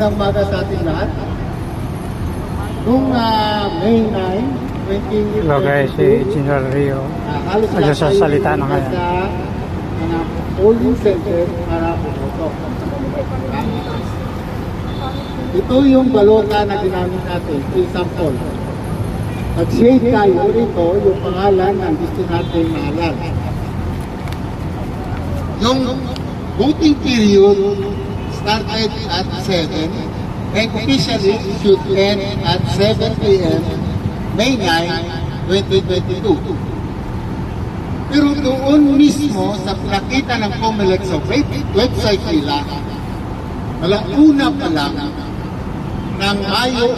Magandang umaga sa ating lahat. Noong May 9, 2022, Hello guys, si General Rio. halos lahat Nagsasalita na tayo ngayon. sa polling center para pumoto. Ito yung balota na ginamit natin, example. Nag-shade tayo rito yung pangalan ng gusto natin maalam. Yung voting period started at 7 and officially should end at 7 p.m. May 9, 2022. Pero doon mismo sa nakita ng COMELEC sa website nila, malakuna pa lang ng Mayo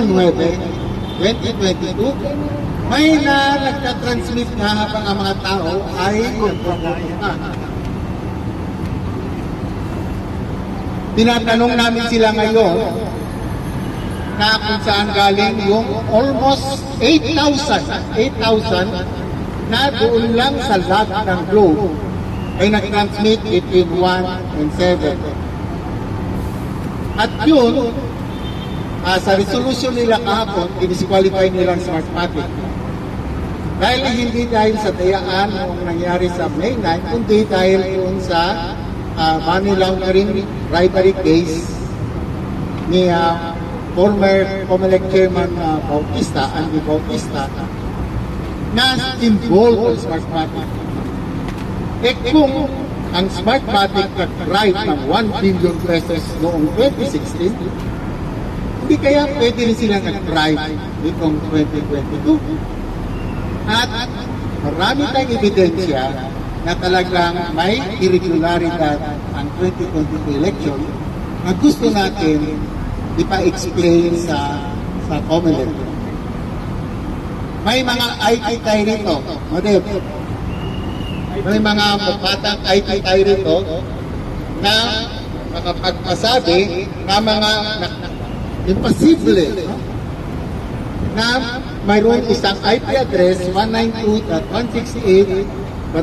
9, 2022, may nagtatransmit na habang ang mga tao ay nagpapupunta. Tinatanong namin sila ngayon na kung saan galing yung almost 8,000 na doon lang sa lahat ng globe ay nag-transmit between 1 and 7. At yun, sa resolution nila kahapon, i-disqualify nilang Smartmatic. Dahil hindi dahil sa dayaan ng nangyari sa May 9, kundi dahil doon sa money laundering bribery case ni former COMELEC Chairman Bautista, Andy Bautista, na involved ang Smartmatic. Kung ang Smartmatic nag-bribe ng 1 billion pesos noong 2016, hindi kaya pwede rin sila nag-bribe nitong 2022. At marami tayong ebidensya na talagang may irregularidad ang 2022 election na gusto natin ipa-explain sa COMELEC. May mga IT tayo rito, Madep. May mga batang IT tayo rito na makapagpasabi na mga imposible na mayroon isang IP address 192.168.0.2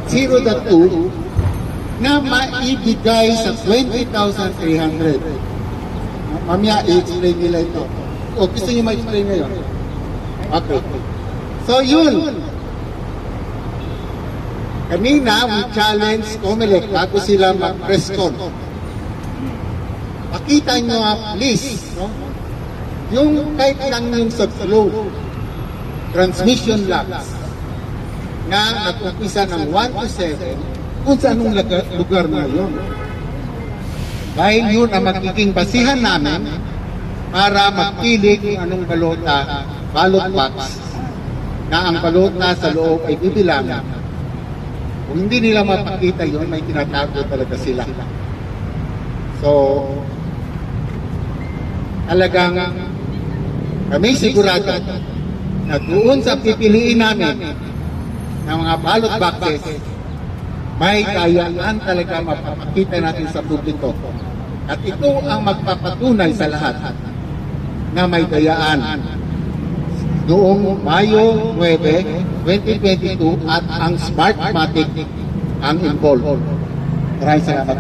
na maibigay sa 20,300. Mamaya i-explain nila ito. O gusto nyo ma-explain ngayon? Okay. So yun. Kanina we challenge COMELEC bago sila mag-press con. Pakita nyo please, no? Yung kahit lang yung sa flow, transmission logs na nag-umpisa ng 1 to 7 kung sa anong lugar na yun. Dahil yun ang magiging basihan namin para magpili kung anong balota, ballot box, na ang balota sa loob ay bibilangan. Kung hindi nila mapakita yun, may tinatago talaga sila. So, talagang kami sigurado na doon sa pipiliin namin ng mga ballot boxes, may kayaan talaga mapapakita natin sa publiko. At ito ang magpapatunay sa lahat na may dayaan noong Mayo 9, 2022 at ang Smartmatic ang involved. Maraming salamat.